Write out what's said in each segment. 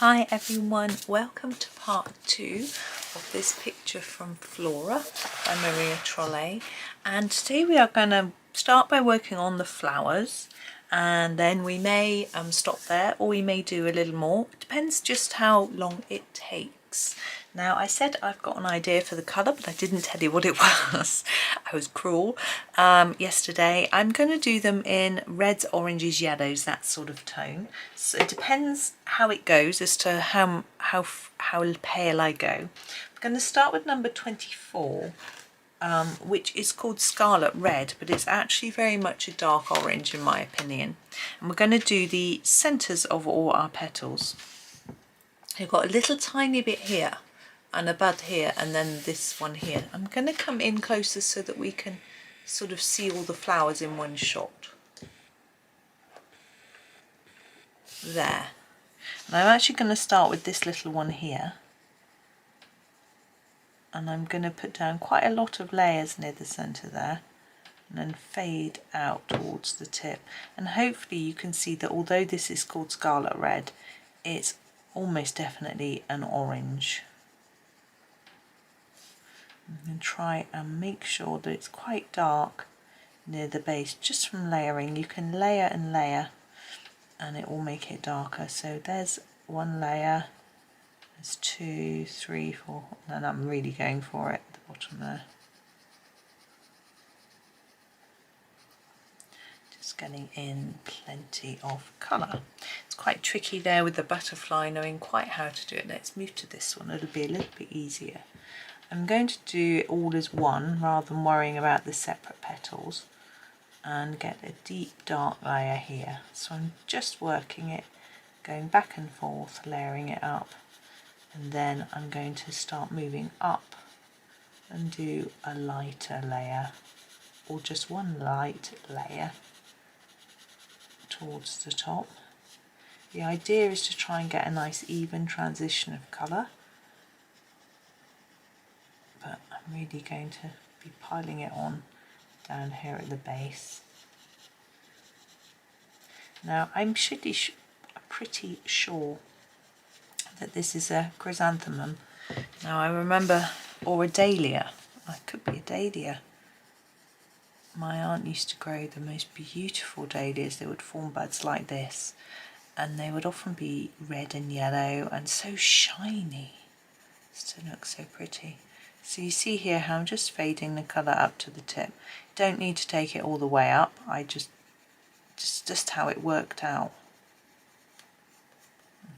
Hi everyone, welcome to part 2 of this picture from Flora by Maria Trolle, and today we are going to start by working on the flowers, and then we may stop there or we may do a little more. It depends just how long it takes. Now I said I've got an idea for the colour, but I didn't tell you what it was. I was cruel yesterday. I'm going to do them in reds, oranges, yellows, that sort of tone. So it depends how it goes as to how pale I go. I'm going to start with number 24, which is called Scarlet Red, but it's actually very much a dark orange in my opinion. And we're going to do the centres of all our petals. You've got a little tiny bit here and a bud here, and then this one here. I'm going to come in closer so that we can sort of see all the flowers in one shot. There. And I'm actually going to start with this little one here, and I'm going to put down quite a lot of layers near the centre there, and then fade out towards the tip. And hopefully you can see that although this is called Scarlet Red, it's almost definitely an orange. And try and make sure that it's quite dark near the base, just from layering. You can layer and layer and it will make it darker. So there's one layer, there's 2, 3, 4, and I'm really going for it at the bottom there. Just getting in plenty of colour. It's quite tricky there with the butterfly, knowing quite how to do it. Let's move to this one, it'll be a little bit easier. I'm going to do it all as one rather than worrying about the separate petals, and get a deep dark layer here. So I'm just working it, going back and forth, layering it up, and then I'm going to start moving up and do a lighter layer, or just one light layer towards the top. The idea is to try and get a nice even transition of colour, but I'm really going to be piling it on down here at the base. Now I'm pretty sure that this is a chrysanthemum. Now I remember, or a dahlia, it could be a dahlia. My aunt used to grow the most beautiful dahlias. They would form buds like this, and they would often be red and yellow and so shiny. It looks so pretty. So you see here how I'm just fading the colour up to the tip. Don't need to take it all the way up. I just how it worked out.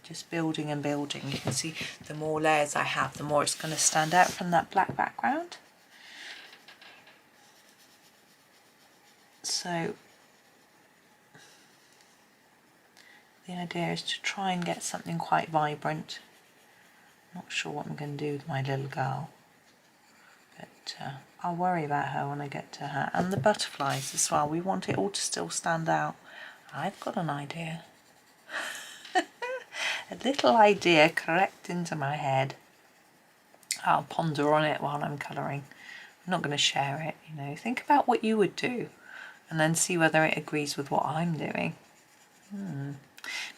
Just building and building. You can see the more layers I have, the more it's going to stand out from that black background. So the idea is to try and get something quite vibrant. Not sure what I'm going to do with my little girl, but I'll worry about her when I get to her. And the butterflies as well, we want it all to still stand out. I've got an idea. A little idea crept into my head. I'll ponder on it while I'm colouring. I'm not going to share it, you know. Think about what you would do and then see whether it agrees with what I'm doing.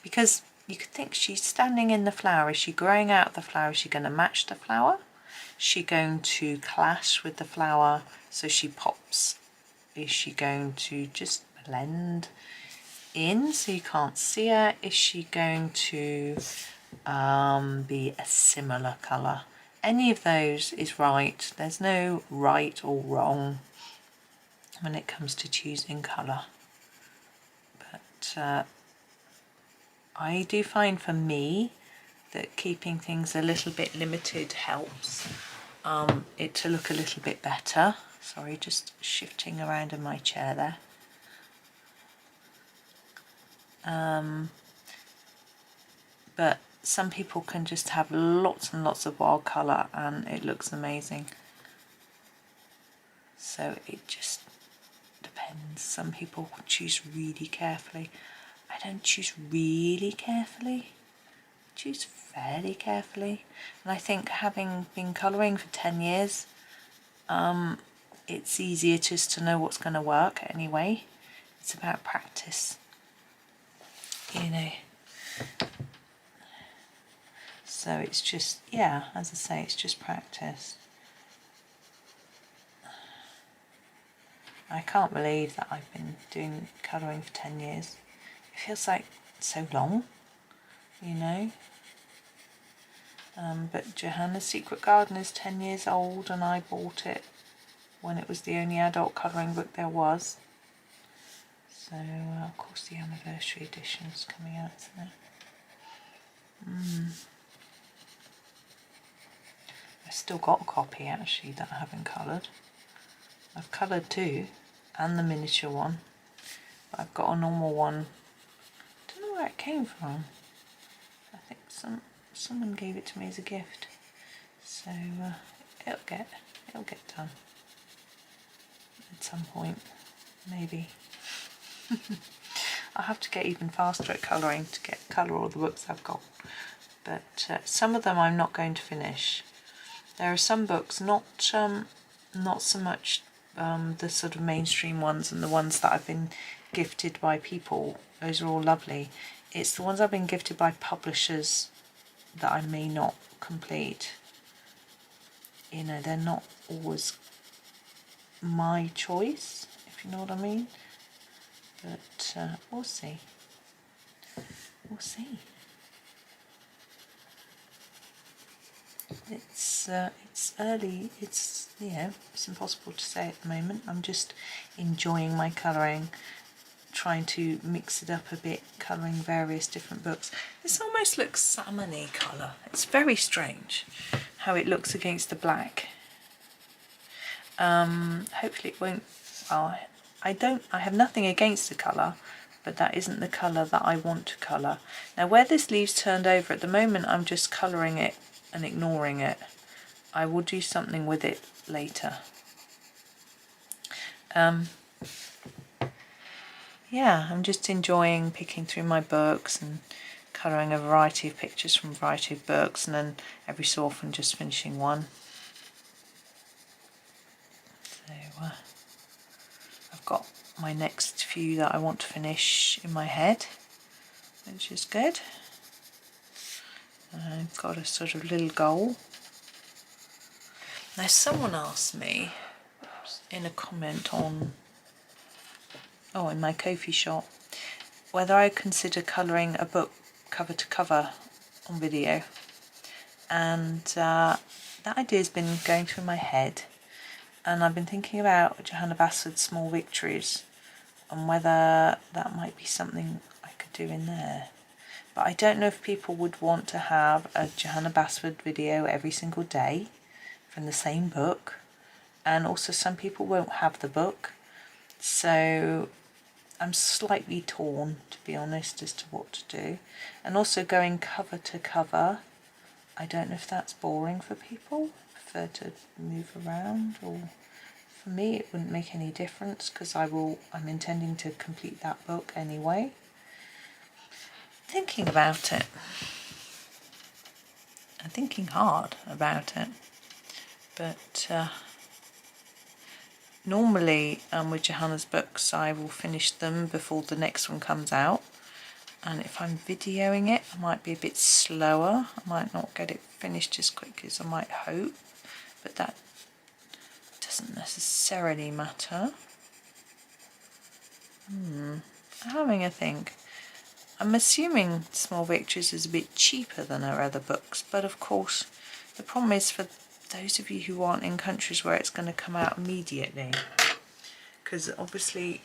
Because you could think, she's standing in the flower. Is she growing out of the flower? Is she going to match the flower? Is she going to clash with the flower so she pops? Is she going to just blend in so you can't see her? Is she going to be a similar colour? Any of those is right. There's no right or wrong when it comes to choosing colour. But I do find for me that keeping things a little bit limited helps it to look a little bit better. Sorry, just shifting around in my chair there. But some people can just have lots and lots of wild colour and it looks amazing. So it just depends. Some people choose really carefully. I don't choose really carefully. I choose fairly carefully. And I think having been colouring for 10 years, it's easier just to know what's going to work anyway. It's about practice, you know. So it's just, yeah, as I say, it's just practice. I can't believe that I've been doing colouring for 10 years. It feels like so long, you know. But Johanna's Secret Garden is 10 years old, and I bought it when it was the only adult colouring book there was. So, of course, the anniversary edition is coming out, isn't it? I've still got a copy, actually, that I haven't coloured. I've coloured two, and the miniature one. But I've got a normal one. I don't know where it came from. I think someone gave it to me as a gift. So, it'll get done. At some point, maybe. I'll have to get even faster at colouring to colour all the books I've got. But some of them I'm not going to finish. There are some books, not so much the sort of mainstream ones and the ones that I've been gifted by people. Those are all lovely. It's the ones I've been gifted by publishers that I may not complete. You know, they're not always my choice, if you know what I mean. But we'll see. We'll see. It's early. It's, you know, it's impossible to say at the moment. I'm just enjoying my colouring, trying to mix it up a bit, colouring various different books. This almost looks salmon-y colour. It's very strange how it looks against the black. Hopefully it won't. Well, I have nothing against the colour, but that isn't the colour that I want to colour. Now, where this leave's turned over, at the moment I'm just colouring it and ignoring it. I will do something with it later. Yeah, I'm just enjoying picking through my books and colouring a variety of pictures from a variety of books, and then every so often just finishing one. So I've got my next few that I want to finish in my head, which is good. I've got a sort of little goal. Now, someone asked me in a comment on, in my Ko-fi shop, whether I consider colouring a book cover to cover on video, and that idea has been going through my head, and I've been thinking about Johanna Basford's Small Victories and whether that might be something I could do in there. But I don't know if people would want to have a Johanna Basford video every single day from the same book, and also some people won't have the book, so I'm slightly torn, to be honest, as to what to do. And also going cover to cover, I don't know if that's boring for people. I prefer to move around, or for me it wouldn't make any difference because I'm intending to complete that book anyway. Thinking about it. I'm thinking hard about it. But normally with Johanna's books I will finish them before the next one comes out, and if I'm videoing it I might be a bit slower. I might not get it finished as quick as I might hope, but that doesn't necessarily matter. I'm having a think. I'm assuming Small Victories is a bit cheaper than her other books, but of course the problem is for those of you who aren't in countries where it's going to come out immediately, because obviously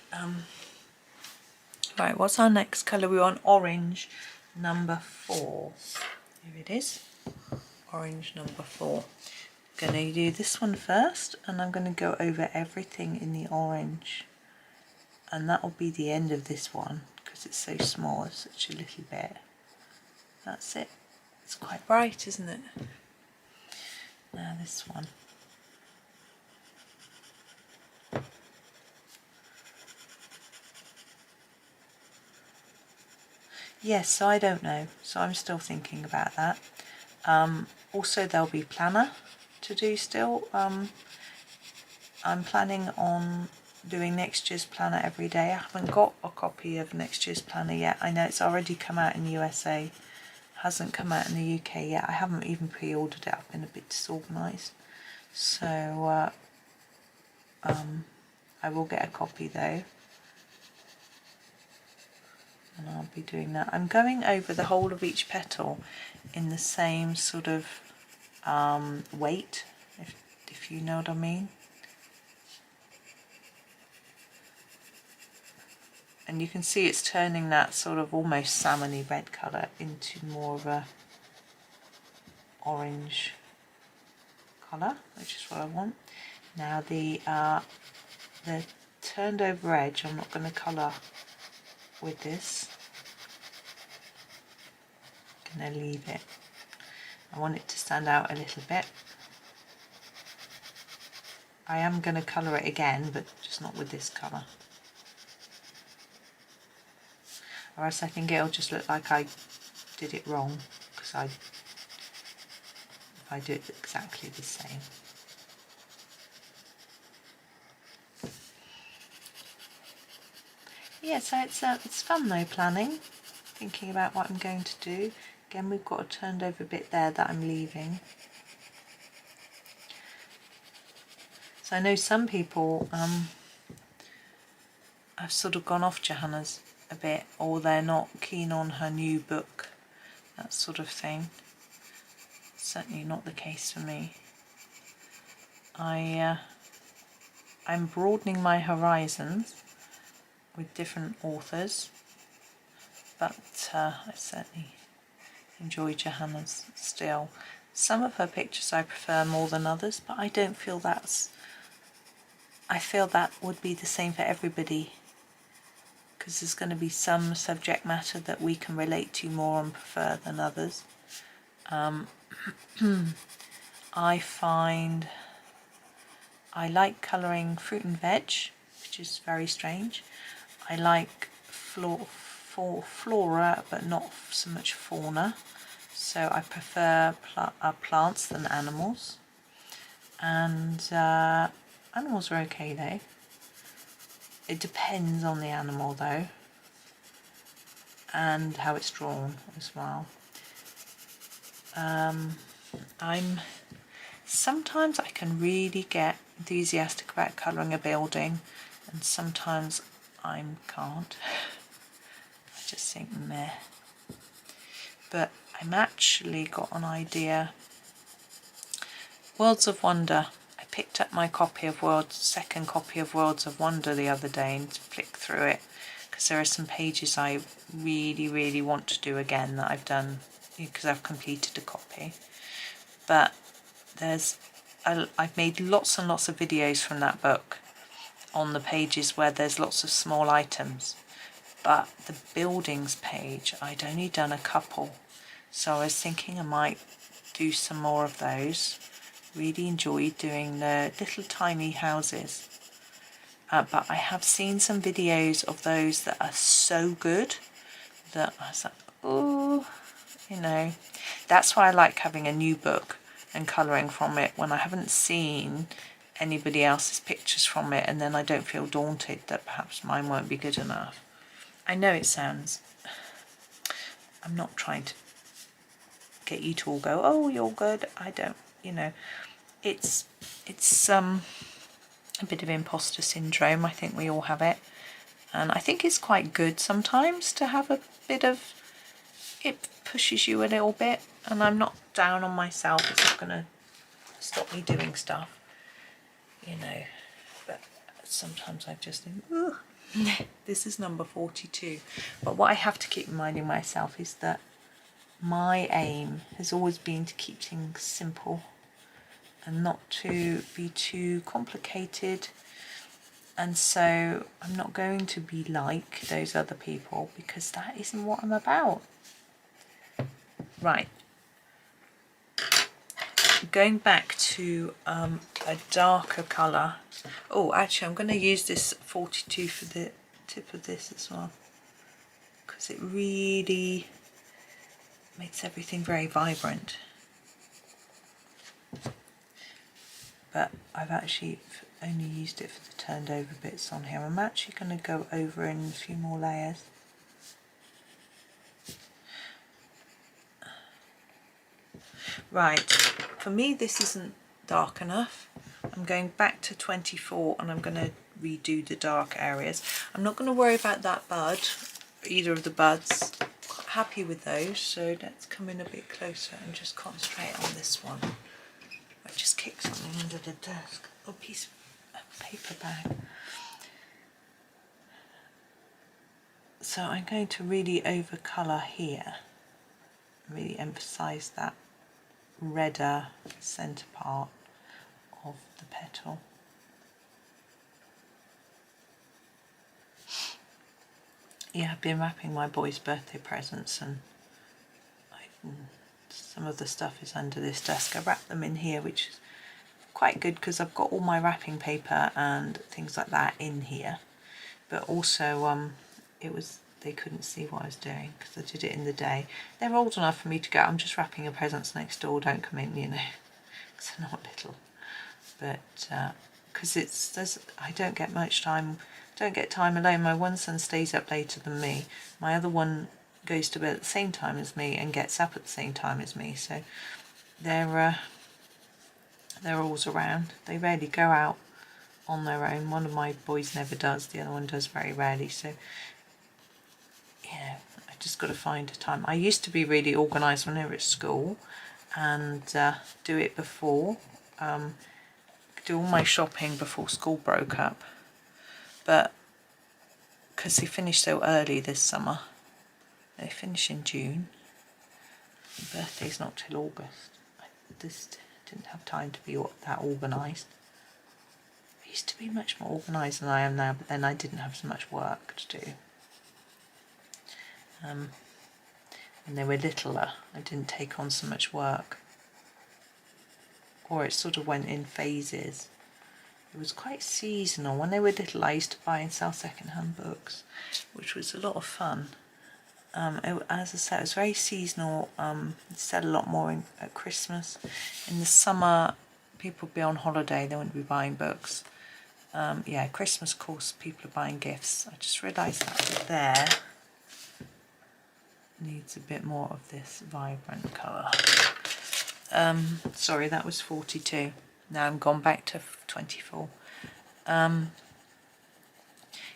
right, what's our next colour? We're on orange number 4. Here it is, orange number 4. I'm going to do this one first, and I'm going to go over everything in the orange, and that will be the end of this one because it's so small. It's such a little bit. That's it. It's quite bright, isn't it? Now this one. Yes, so I don't know. So I'm still thinking about that. Also, there'll be planner to do still. I'm planning on doing next year's planner every day. I haven't got a copy of next year's planner yet. I know it's already come out in the USA. hasn't come out in the UK yet. I haven't even pre-ordered it. I've been a bit disorganised. So I will get a copy though. And I'll be doing that. I'm going over the whole of each petal in the same sort of weight, if you know what I mean. And you can see it's turning that sort of almost salmony red colour into more of a orange colour, which is what I want. Now the turned over edge, I'm not going to colour with this. I'm going to leave it. I want it to stand out a little bit. I am going to colour it again, but just not with this colour. Or else I think it'll just look like I did it wrong, because if I do it exactly the same. Yeah, so it's fun though, planning, thinking about what I'm going to do. Again, we've got a turned over bit there that I'm leaving. So I know some people have sort of gone off Johanna's a bit, or they're not keen on her new book, that sort of thing. Certainly not the case for me. I'm broadening my horizons with different authors, but I certainly enjoy Johanna's still. Some of her pictures I prefer more than others, but I don't feel I feel that would be the same for everybody, because there's going to be some subject matter that we can relate to more and prefer than others. I find I like colouring fruit and veg, which is very strange. I like flora, but not so much fauna. So I prefer plants than animals. And animals are okay though. It depends on the animal though, and how it's drawn as well. Sometimes I can really get enthusiastic about colouring a building, and sometimes I can't. I just think meh. But I'm actually got an idea. Worlds of Wonder. I picked up my second copy of Worlds of Wonder the other day and flicked through it, because there are some pages I really want to do again that I've done because I've completed a copy. But I've made lots and lots of videos from that book on the pages where there's lots of small items, but the buildings page I'd only done a couple, so I was thinking I might do some more of those. Really enjoyed doing the little tiny houses, but I have seen some videos of those that are so good that I was like, oh, you know, that's why I like having a new book and colouring from it when I haven't seen anybody else's pictures from it, and then I don't feel daunted that perhaps mine won't be good enough. I know it sounds, I'm not trying to get you to all go, oh, you're good. I don't, you know, it's a bit of imposter syndrome. I think we all have it, and I think it's quite good sometimes to have a bit of, it pushes you a little bit, and I'm not down on myself. It's not going to stop me doing stuff, you know, but sometimes I just think, ugh. This is number 42. But what I have to keep reminding myself is that my aim has always been to keep things simple and not to be too complicated. And so I'm not going to be like those other people, because that isn't what I'm about. Right. Going back to a darker colour. Oh, actually, I'm going to use this 42 for the tip of this as well, because it really makes everything very vibrant. But I've actually only used it for the turned over bits on here. I'm actually going to go over in a few more layers. Right, for me this isn't dark enough. I'm going back to 24 and I'm going to redo the dark areas. I'm not going to worry about that bud, either of the buds. Quite happy with those, so let's come in a bit closer and just concentrate on this one. I just kicked something under the desk. Oh, piece of a paper bag. So I'm going to really overcolour here, really emphasise that redder centre part of the petal. Yeah, I've been wrapping my boy's birthday presents, and some of the stuff is under this desk. I wrapped them in here, which is quite good because I've got all my wrapping paper and things like that in here. But also, they couldn't see what I was doing because I did it in the day. They're old enough for me to go, I'm just wrapping your presents next door, don't come in, you know, because they're not little. But because I don't get much time, don't get time alone. My one son stays up later than me. My other one goes to bed at the same time as me and gets up at the same time as me. So they're always around. They rarely go out on their own. One of my boys never does. The other one does very rarely. So yeah, I just got to find a time. I used to be really organised when they were at school and do it before, do all my shopping before school broke up. But because they finished so early this summer, they finish in June. My birthday's not till August. I just didn't have time to be that organised. I used to be much more organised than I am now, but then I didn't have so much work to do. When they were littler, I didn't take on so much work. Or it sort of went in phases. It was quite seasonal. When they were little, I used to buy and sell second-hand books, which was a lot of fun. As I said, it was very seasonal. Sell a lot more at Christmas. In the summer, people would be on holiday. They wouldn't be buying books. Yeah, Christmas, of course, people are buying gifts. I just realised that there needs a bit more of this vibrant colour. Sorry, that was 42. Now I'm gone back to 24. Yeah,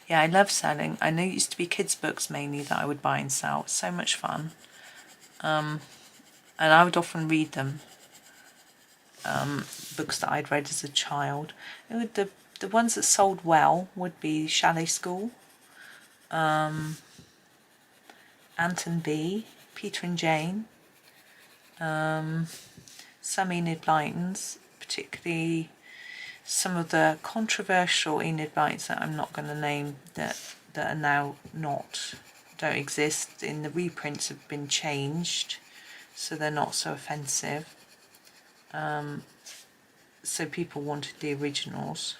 I love selling. I know it used to be kids' books mainly that I would buy and sell. It's so much fun. And I would often read them. Books that I'd read as a child. The ones that sold well would be Chalet School, Anton B, Peter and Jane, some Enid Blytons, particularly some of the controversial Enid Blytons that I'm not going to name that are now don't exist. In the reprints have been changed, so they're not so offensive. So people wanted the originals.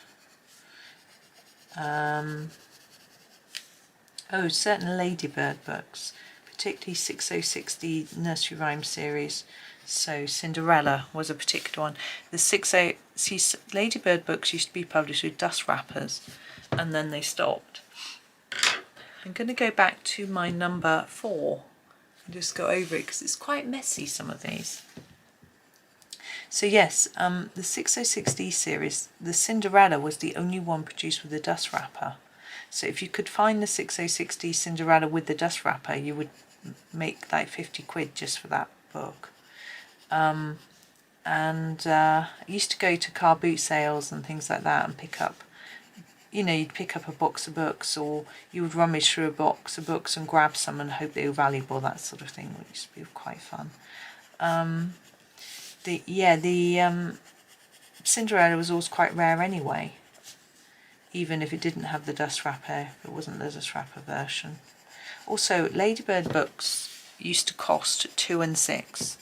Certain Ladybird books, particularly 6060 nursery rhyme series. So Cinderella was a particular one. The Ladybird books used to be published with dust wrappers, and then they stopped. I'm going to go back to my number 4 and just go over it because it's quite messy, some of these. So yes, the 6060 series, the Cinderella was the only one produced with a dust wrapper. So if you could find the 6060 Cinderella with the dust wrapper, you would make like 50 quid just for that book. I used to go to car boot sales and things like that and pick up, you'd pick up a box of books, or you would rummage through a box of books and grab some and hope they were valuable, that sort of thing, which used to be quite fun. The Cinderella was always quite rare anyway, even if it didn't have the dust wrapper, if it wasn't the dust wrapper version. Also, Ladybird books used to cost 2 and 6.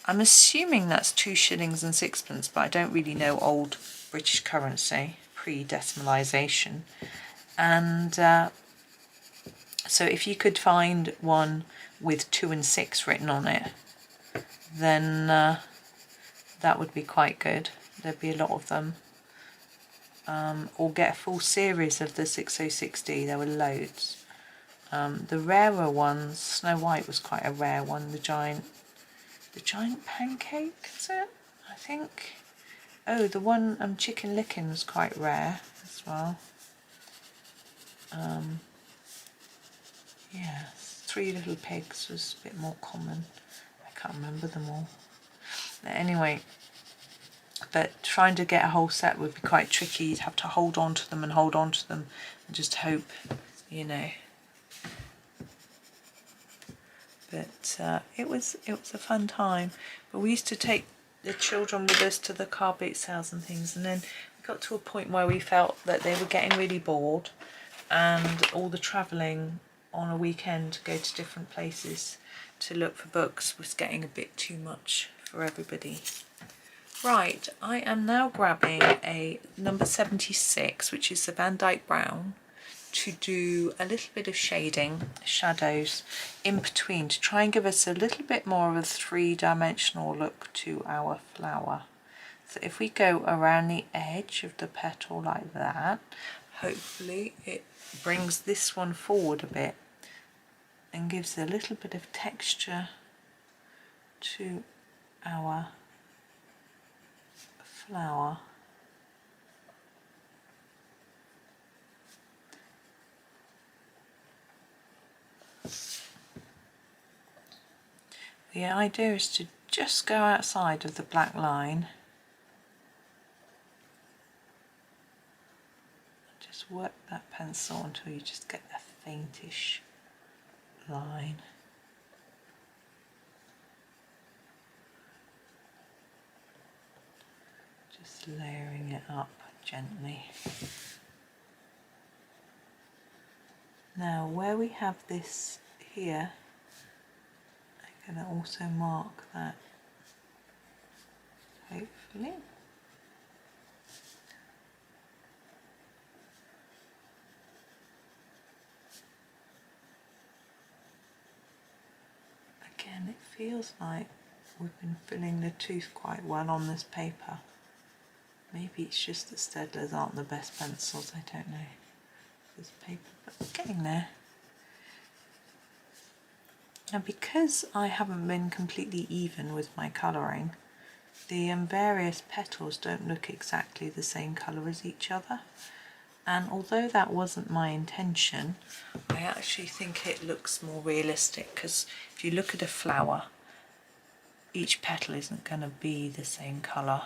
I'm assuming that's 2 shillings and 6pence, but I don't really know old British currency, pre-decimalisation. And so if you could find one with 2 and 6 written on it, then that would be quite good. There'd be a lot of them. Or get a full series of the 6060, there were loads. The rarer ones, Snow White was quite a rare one, the giant the giant pancake, is it? I think. Oh, the one chicken licking was quite rare as well. Yes, Three Little Pigs was a bit more common. I can't remember them all. Anyway, but trying to get a whole set would be quite tricky. You'd have to hold on to them and hold on to them and just hope, you know. But it was a fun time. But we used to take the children with us to the car boot sales and things, and then we got to a point where we felt that they were getting really bored, and all the travelling on a weekend to go to different places to look for books was getting a bit too much for everybody. Right, I am now grabbing a number 76, which is the Van Dyke Brown, to do a little bit of shading, shadows in between, to try and give us a little bit more of a three-dimensional look to our flower. So if we go around the edge of the petal like that, hopefully it brings this one forward a bit and gives a little bit of texture to our flower. The idea is to just go outside of the black line. Just work that pencil until you just get a faintish line. Just layering it up gently. Now where we have this here, I'm going to also mark that, hopefully. Again, it feels like we've been filling the tooth quite well on this paper. Maybe it's just that Staedtlers aren't the best pencils, I don't know. This paper, but getting there. Now because I haven't been completely even with my colouring, the various petals don't look exactly the same colour as each other. And although that wasn't my intention, I actually think it looks more realistic, because if you look at a flower, each petal isn't going to be the same colour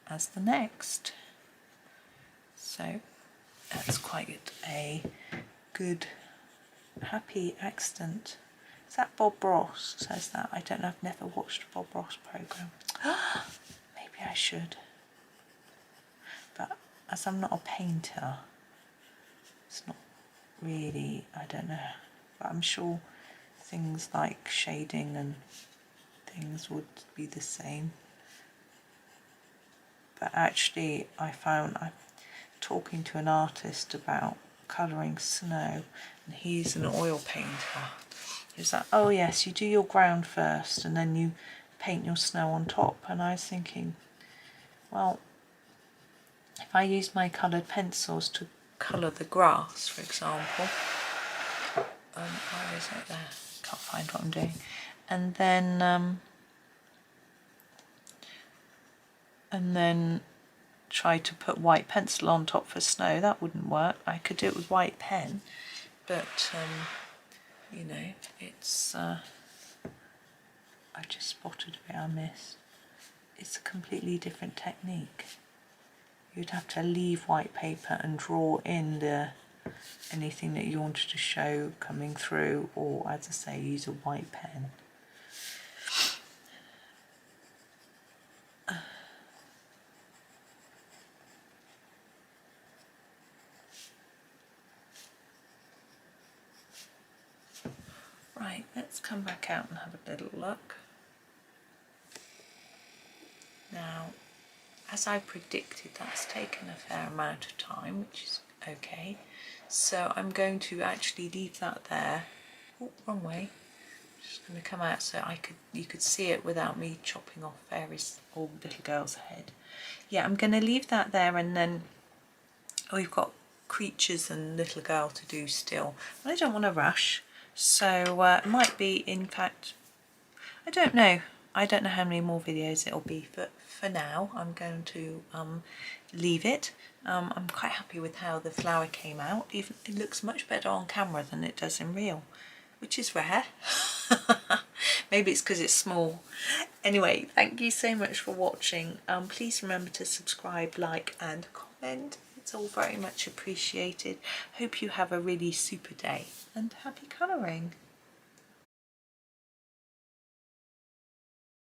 as the next. So that's quite a good, happy accident. Is that Bob Ross says that? I don't know, I've never watched a Bob Ross programme. Maybe I should. But as I'm not a painter, it's not really, I don't know. But I'm sure things like shading and things would be the same. But actually I found, I'm talking to an artist about colouring snow, and he's an oil painter. He was like, oh yes, you do your ground first and then you paint your snow on top. And I was thinking, well, if I use my coloured pencils to colour the grass, for example, where is it there? Can't find what I'm doing. And then try to put white pencil on top for snow, that wouldn't work. I could do it with white pen, but you know, it's I just spotted a bit I missed. It's a completely different technique. You'd have to leave white paper and draw in the anything that you wanted to show coming through, or as I say, use a white pen. Right, let's come back out and have a little look. Now, as I predicted, that's taken a fair amount of time, which is okay. So I'm going to actually leave that there. Oh, wrong way. Just going to come out so you could see it without me chopping off Fairy's or little girl's head. Yeah, I'm going to leave that there, and then we've got creatures and little girl to do still. But I don't want to rush. So it might be, in fact, I don't know. I don't know how many more videos it'll be, but for now I'm going to leave it. I'm quite happy with how the flower came out. Even it looks much better on camera than it does in real, which is rare. Maybe it's because it's small. Anyway, thank you so much for watching. Please remember to subscribe, like and comment. It's all very much appreciated. Hope you have a really super day and happy colouring.